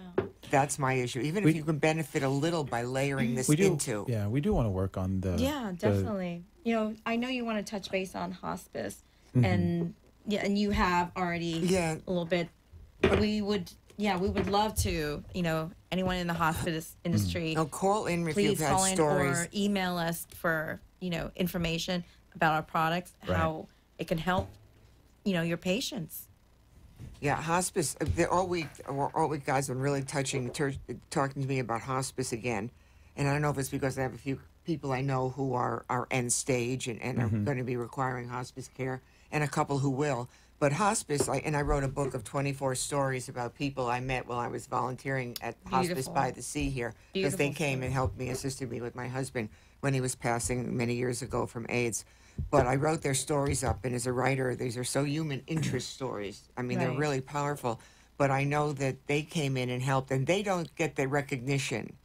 That's my issue. Even if you can benefit a little by layering this we do. into. Yeah, we do want to work on the. Yeah, definitely. You know, I know you want to touch base on hospice, and and you have already Yeah. a little bit. We would love to. You know, anyone in the hospice industry, Now call in if please you've had call in stories. or email us for information about our products, how it can help, your patients. Yeah, hospice. All week, guys, been really touching, talking to me about hospice again. And I don't know if it's because I have a few people I know who are end stage and are going to be requiring hospice care, and a couple who will. But hospice, I wrote a book of 24 stories about people I met while I was volunteering at Hospice by the Sea here, because they came and helped me, assisted me with my husband when he was passing many years ago from AIDS. But I wrote their stories up, and as a writer, these are so human interest stories. I mean, they're really powerful. But I know that they came in and helped, and they don't get the recognition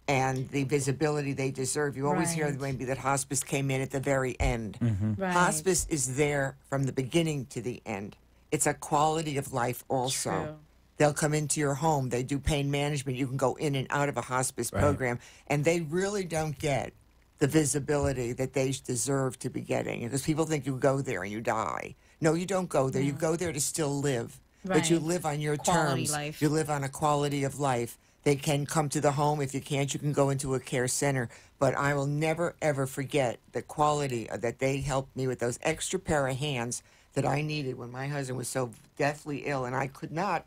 and the visibility they deserve. You always hear maybe that hospice came in at the very end. Hospice is there from the beginning to the end. It's a quality of life also. True. They'll come into your home. They do pain management. You can go in and out of a hospice program, and they really don't get the visibility that they deserve to be getting, because people think you go there and you die. No, you don't go there. You go there to still live, but you live on your terms. Life. You live on a quality of life. They can come to the home. If you can't, you can go into a care center. But I will never, ever forget the quality that they helped me with, those extra pair of hands that I needed when my husband was so deathly ill, and I could not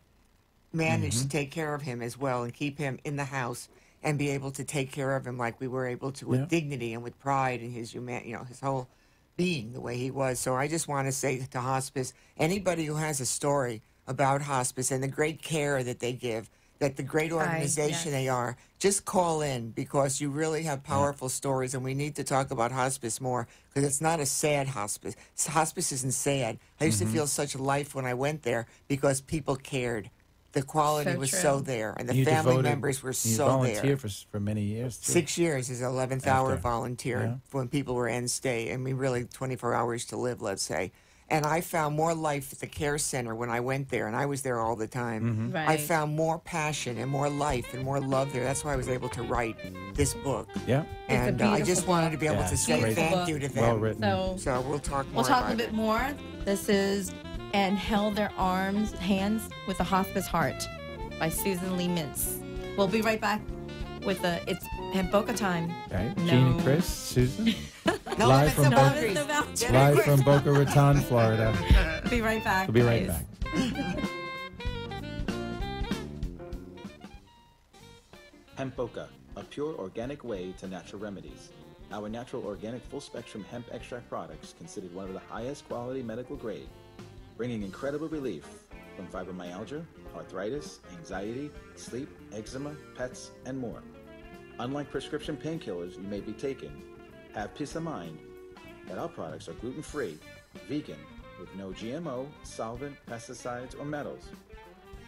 manage to take care of him as well and keep him in the house and be able to take care of him like we were able to, with dignity and with pride in his his whole being the way he was. So I just want to say to hospice, anybody who has a story about hospice and the great care that they give, that the great organization they are, just call in, because you really have powerful stories, and we need to talk about hospice more, because it's not a sad hospice. Hospice isn't sad. I used to feel such life when I went there because people cared. The quality was so there, and the family members were so there. You volunteered for many years, too. 6 years as an 11th hour volunteer when people were end stay. I mean, really 24 hours to live, let's say. And I found more life at the care center when I went there, and I was there all the time. I found more passion and more life and more love there. That's why I was able to write this book. Yeah. And I just wanted to be able to say thank you to them. Well written. So we'll talk more We'll talk about a bit more. This is And Held Their Hands with a Hospice Heart by Susan Lee Mintz. We'll be right back with it's Boca time. Right. Gene and Chris, Susan. live from Boca Raton, Florida. Be right back. We'll be right back. Hemp Boca, a pure organic way to natural remedies. Our natural organic full-spectrum hemp extract products considered one of the highest quality medical grade, bringing incredible relief from fibromyalgia, arthritis, anxiety, sleep, eczema, pets, and more. Unlike prescription painkillers you may be taking, have peace of mind that our products are gluten-free, vegan, with no GMO, solvent, pesticides, or metals.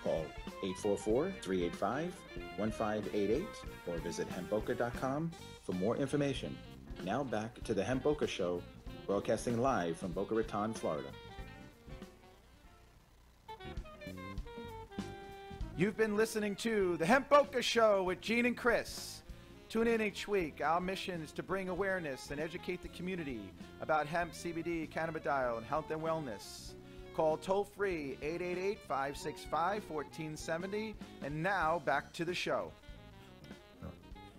Call 844-385-1588 or visit hempboca.com for more information. Now back to the Hemp Boca Show, broadcasting live from Boca Raton, Florida. You've been listening to the Hemp Boca Show with Gene and Chris. Tune in each week. Our mission is to bring awareness and educate the community about hemp, CBD, cannabidiol, and health and wellness. Call toll-free 888-565-1470. And now, back to the show.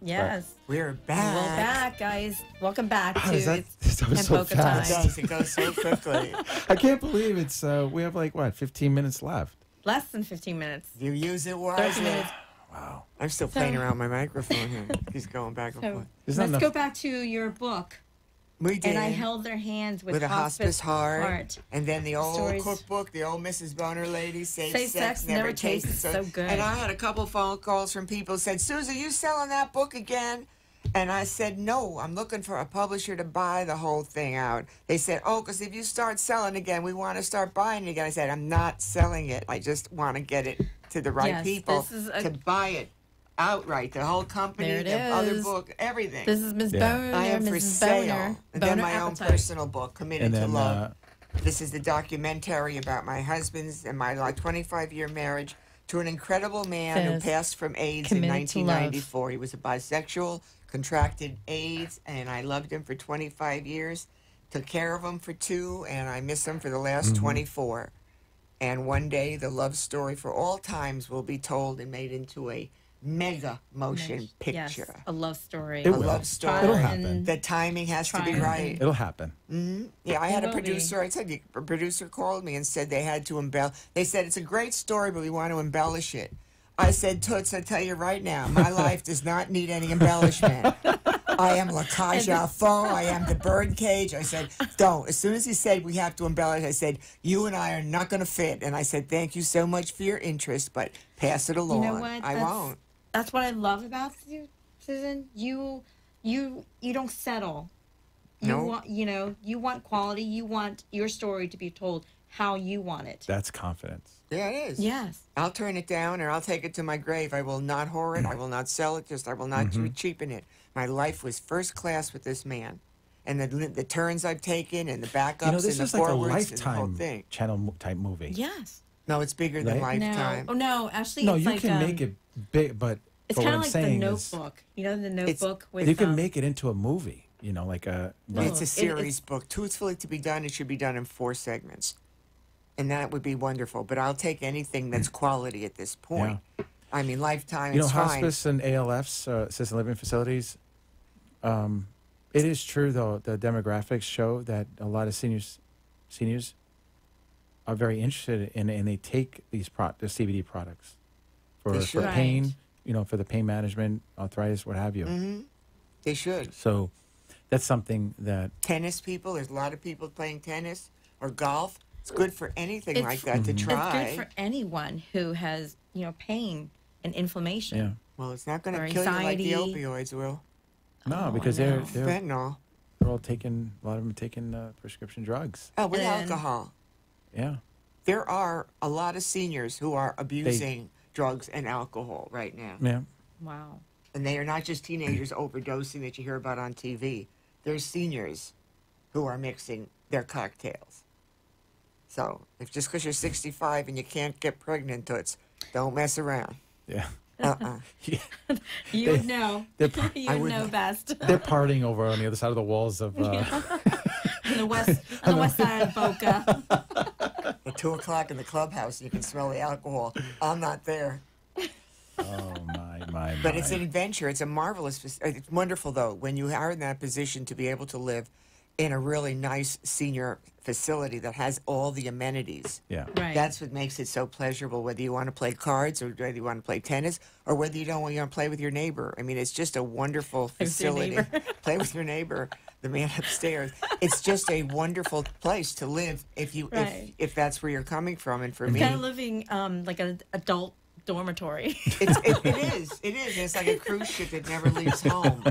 Yes. We're back. We're back, guys. Welcome back to that Hemp so Boca fast? time. It goes so quickly. I can't believe it's, we have 15 minutes left. Less than 15 minutes. You use it 30 wisely. minutes. Wow. I'm still playing around my microphone here. He's going back and So forth. let's go back to your book. We did. And I held their hands with a hospice heart. And then the old Stories. cookbook, the old Mrs. Boner lady, Safe Safe Sex Never Tasted so good. And I had a couple phone calls from people who said, Susan, you selling that book again? And I said, no, I'm looking for a publisher to buy the whole thing out. They said, oh, because if you start selling again, we want to start buying it again. I said, I'm not selling it. I just want to get it to the right people to buy it outright. The whole company, the other book, everything. This is Ms. Boner. I am for Mrs. sale. Boner. And Boner then my Appetite. own personal book, Committed to then, Love. This is the documentary about my husband's and my 25-year marriage to an incredible man who passed from AIDS in Committed to Love. 1994. He was a bisexual, contracted AIDS, and I loved him for 25 years, took care of him for 2, and I miss him for the last 24. And one day, the love story for all times will be told and made into a mega motion Yes, picture. a love story. It A will. love story. It'll happen. The timing has to be Trying. right. It'll happen. Yeah, I had a will be. producer. I said a producer called me and said they had to embellish. They said it's a great story, but we want to embellish it. I said, Toots, I tell you right now, my life does not need any embellishment. I am La Cage aux Folles. I am the birdcage. I said, don't. As soon as he said we have to embellish, I said, you and I are not going to fit. And I said, thank you so much for your interest, but pass it along. You know what? I won't. That's what I love about you, Susan. You don't settle. You No. want, you want quality. You want your story to be told how you want it. That's confidence. Yeah, it is. Yes. I'll turn it down or I'll take it to my grave. I will not whore it. I will not sell it. I will not cheapen it. My life was first class with this man. And the turns I've taken and the backups This and is the like a forwards and the whole Lifetime thing. channel type movie. Yes. No, it's bigger than Right? Lifetime. No. Oh no. Actually, No, it's you like, can make it big, but It's what kind I'm of like The saying is Notebook. You know the Notebook with. you can make it into a movie. Like a. It's a It- series book. Truthfully, to be done, it should be done in 4 segments. And that would be wonderful. But I'll take anything that's quality at this point. I mean, Lifetime, it's fine. Hospice and ALFs, assisted living facilities. It is true though. The demographics show that a lot of seniors are very interested in, and they take the CBD products They for should. pain. For the pain management, arthritis, what have you. They should. So that's something that Tennis people, there's a lot of people playing tennis or golf. It's good for anything like that to It's try. good for anyone who has pain and inflammation. yeah. Well, it's not going Or to kill you like the anxiety. opioids will. No, Oh, because I they're know. Fentanyl. all taking a lot of them are taking prescription drugs. Oh, with And- alcohol. Yeah. There are a lot of seniors who are abusing drugs and alcohol right now. Yeah. Wow. And they are not just teenagers overdosing that you hear about on TV. There's seniors who are mixing their cocktails. So, if just because you're 65 and you can't get pregnant, Toots, don't mess around. Yeah. You They- would know. they're You I would would know know. best. They're partying over on the other side of the walls of. on the west side of Boca. At 2 o'clock in the clubhouse, you can smell the alcohol. I'm not there. Oh my! But it's an adventure. It's a marvelous. It's wonderful though when you are in that position to be able to live in a really nice senior facility that has all the amenities. Yeah. Right. That's what makes it so pleasurable. Whether you want to play cards or whether you want to play tennis or whether you don't want to play with your neighbor. I mean, it's just a wonderful with your facility. neighbor. Play with your neighbor, the man upstairs. It's just a wonderful place to live if you Right. if that's where you're coming from. And for It's me, kind of living like an adult dormitory. it is. It's like a cruise ship that never leaves home.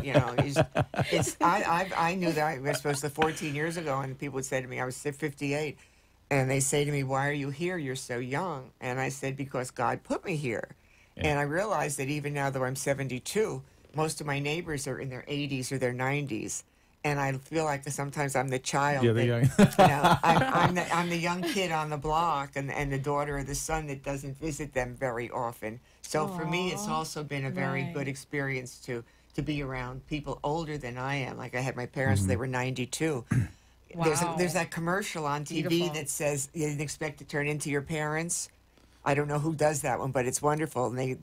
I knew that I was supposed to 14 years ago, and people would say to me, I was 58, and they say to me, why are you here? You're so young. And I said, because God put me here. Yeah. And I realized that even now that I'm 72, most of my neighbors are in their 80s or their 90s. And I feel like sometimes I'm the child. You're the that, young. I'm the young kid on the block and the daughter or the son that doesn't visit them very often. So for me, it's also been a very Right. good experience to be around people older than I am. Like I had my parents; they were 92. Wow. There's that commercial on TV Beautiful. that says you didn't expect to turn into your parents. I don't know who does that one, but it's wonderful. And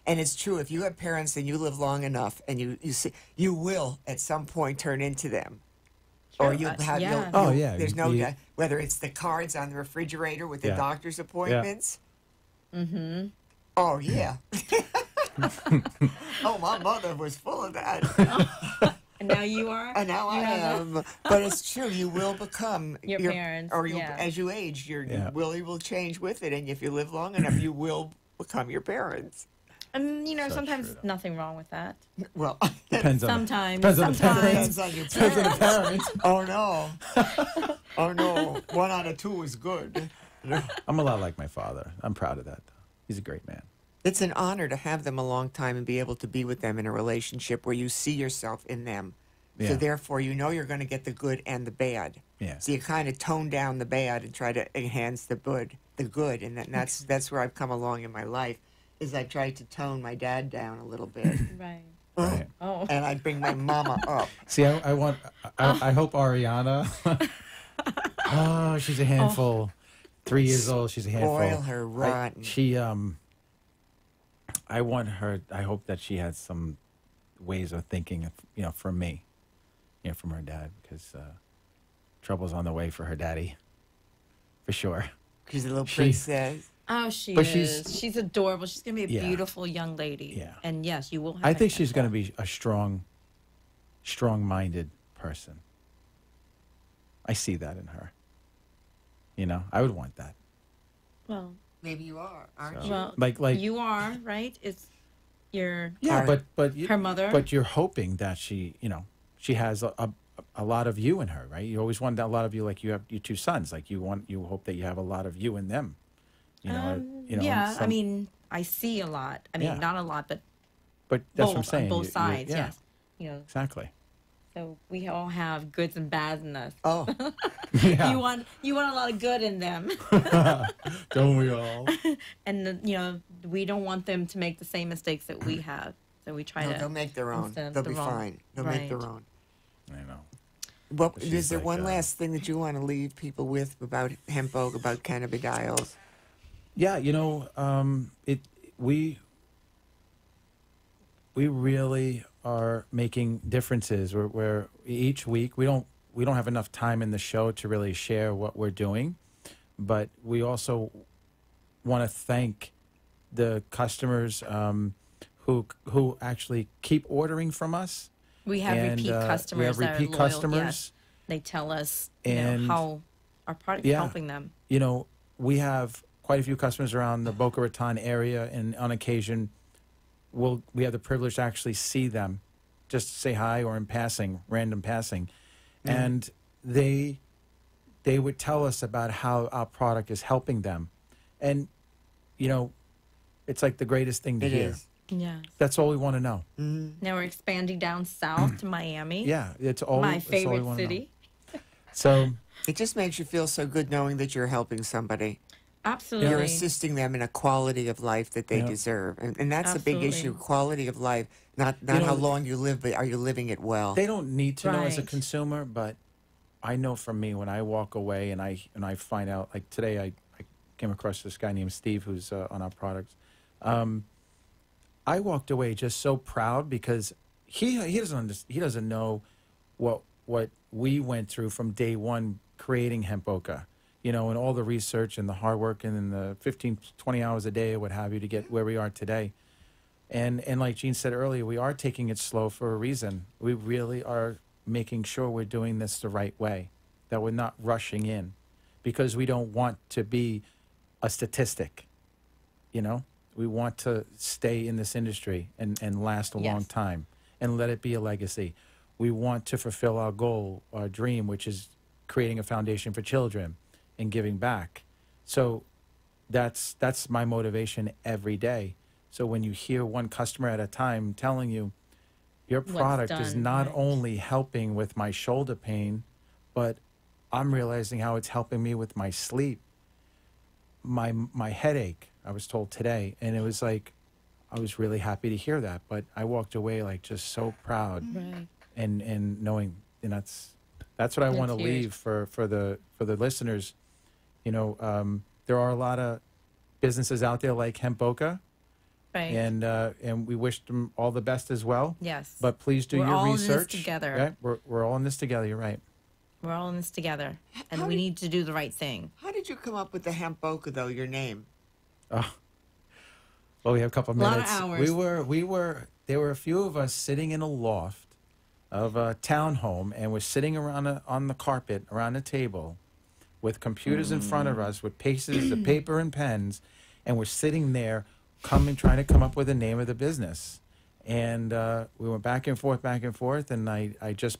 and it's true. If you have parents and you live long enough, and you will at some point turn into them, or you'll have. yeah. Oh, yeah. There's no You- whether it's the cards on the refrigerator with the Yeah. doctor's appointments. Mm-hmm. Oh yeah. Oh, my mother was full of that. And now you are. And now I You have am. But it's true. You will become Your parents, or you, yeah. as you age, Yeah. you will change with it. And if you live long enough, you will become your parents. And So sometimes true, though. nothing wrong with that. Well, Depends on. Sometimes. Depends on the depends parents. on your Depends on the parents. parents. Oh no. Oh no. 1 out of 2 is good. I'm a lot like my father. I'm proud of that. He's a great man. It's an honor to have them a long time and be able to be with them in a relationship where you see yourself in them. Yeah. So therefore, you know you're going to get the good and the bad. Yeah. So you kind of tone down the bad and try to enhance the good. And that's where I've come along in my life, is I tried to tone my dad down a little bit, Right. Right. Oh. and I bring my mama up. See, I hope Ariana. Oh, she's a handful. 3 years old. She's a handful. Spoil her rotten. I want her. I hope that she has some ways of thinking, from me, from her dad, because trouble's on the way for her daddy, for sure. She's a little princess. Oh, she But is. She's adorable. She's gonna be a Yeah. beautiful young lady. Yeah. And yes, you will have. I a think she's hemp going to be a strong-minded person. I see that in her. I would want that. Well, Maybe you are, aren't So, you? well, like you are right. It's your yeah, but her mother. But you're hoping that she has a lot of you in her, right? You always want a lot of you, like you have your two sons. Like you hope that you have a lot of you in them. Yeah, I mean, I see a lot. I mean, Yeah. not a lot, but but that's both what I'm saying. on both You- sides. yeah, Yes, exactly. so we all have goods and bads in us. Oh, Yeah. You want a lot of good in them, Don't we all? and we don't want them to make the same mistakes that we have. So we try no, to. they'll make their own. instead of They'll the be wrong. fine. They'll make their Right. own. I know. Well, She's is there like, one last thing that you want to leave people with about hemp oak, about cannabidiols? Yeah, we really are making differences. We're each week we don't have enough time in the show to really share what we're doing, but we also want to thank the customers who actually keep ordering from us. We have And, repeat customers. we have that are repeat loyal, customers. Yes. They tell us And- how our product is Yeah. helping them. We have quite a few customers around the Boca Raton area, and on occasion, we have the privilege to actually see them, just say hi or in passing, random passing, and they would tell us about how our product is helping them, and it's like the greatest thing to It hear. is. Yeah. That's all we want to know. Now we're expanding down south to Miami. Yeah, it's all My it's all we favorite wanna know. city. So It just makes you feel so good knowing that you're helping somebody. Absolutely. You're assisting them in a quality of life that they Yeah. deserve. And that's a big Absolutely. issue, quality of life. Not know, how long you live, but are you living it well? they don't need to know as a Right. consumer, but I know from me when I walk away and I find out, like today I came across this guy named Steve who's on our products. I walked away just so proud because he doesn't know what we went through from day one creating Hemp Boca, and all the research and the hard work and the 15, 20 hours a day or what have you to get where we are today. And like Jean said earlier, we are taking it slow for a reason. We really are making sure we're doing this the right way, that we're not rushing in, because we don't want to be a statistic, We want to stay in this industry and last a long Yes. time and let it be a legacy. We want to fulfill our goal, our dream, which is creating a foundation for children and giving back. So that's my motivation every day. So when you hear one customer at a time telling you, your What's product is done, not right. only helping with my shoulder pain, but I'm realizing how it's helping me with my sleep, my headache, I was told today. And it was like, I was really happy to hear that. But I walked away like just so proud Right. and knowing, and that's what I want to That's huge. leave for the listeners. There are a lot of businesses out there like Hemp Boca, Right. and we wish them all the best as well. Yes. But please do We're your all in this research. together. Right? We're all in this together. You're right. We're all in this together, and How we did- need to do the right thing. How did you come up with the hemp boca, though, your name? Oh. Well, we have a couple of A lot of minutes. hours. We were. There were a few of us sitting in a loft of a townhome, and we're sitting around on the carpet around the table, with computers in front of us, with pieces of paper and pens, and we're sitting there, trying to come up with the name of the business, and we went back and forth, and I just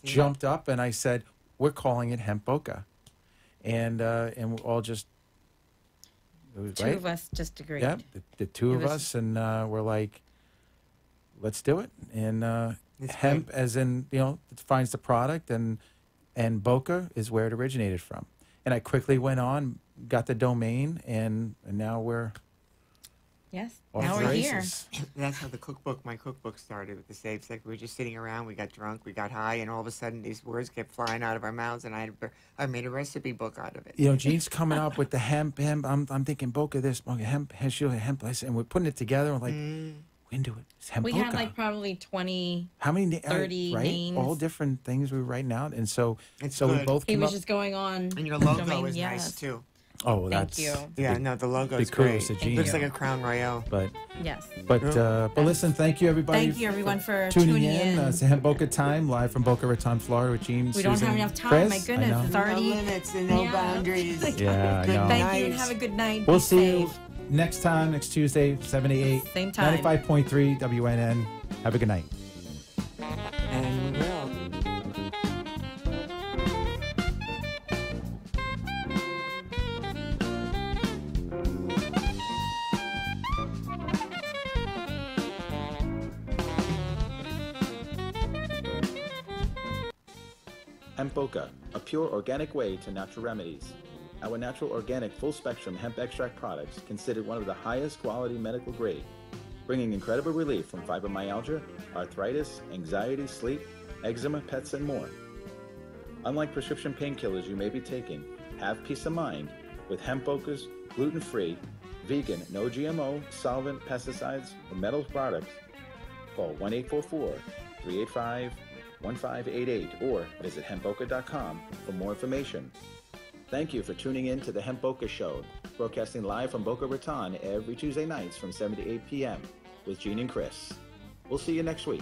jumped up and I said, "We're calling it Hemp Boca," and we all just. It was Two right. of us just agreed. Yeah, the two It of was- us, and we're like, let's do it. And It's hemp, as in, defines the product, and Boca is where it originated from. And I quickly went on, got the domain, and now we're Yes. Off Now the we're here. races. That's how my cookbook started with the Save Sick. We were just sitting around, we got drunk, we got high, and all of a sudden these words kept flying out of our mouths, and I made a recipe book out of it. You know, Gene's coming up with the hemp. I'm thinking Boca this, Boca hemp, hemp, and we're putting it together. We're like, we can do it. It's hemp We Boca. had like probably 20. How many? 30 right? names. All different things we were writing out, and so It's we good. both He came was up. just going on. And your logo domain, is yes. nice too. Oh, Thank that's you. Yeah, no, the logo is big kudos great. to Gene. Looks like a Crown Royale. But Yes. but listen, thank you everybody. Thank you, everyone, for tuning tuning in. in. It's the Hemp Boca time, live from Boca Raton, Florida, with Gene. We don't Susan, have enough time. Chris. My I goodness, know. it's No already. limits and no Yeah. boundaries. Yeah, I Good know. Thank you and night. have a good night. We'll Be see you safe. next time, next Tuesday, 7 to 8. Same time. 95.3 WNN. Have a good night. And we will. Hemp Boca, a pure organic way to natural remedies. Our natural organic full-spectrum hemp extract products considered one of the highest quality medical grade, bringing incredible relief from fibromyalgia, arthritis, anxiety, sleep, eczema, pets, and more. Unlike prescription painkillers you may be taking, have peace of mind with Hemp Boca's gluten-free, vegan, no GMO, solvent, pesticides, or metals products. Call 1-844-385-1588 or visit hempboca.com for more information. Thank you for tuning in to the Hemp Boca Show, broadcasting live from Boca Raton every Tuesday nights from 7 to 8 p.m. with Gene and Chris. We'll see you next week.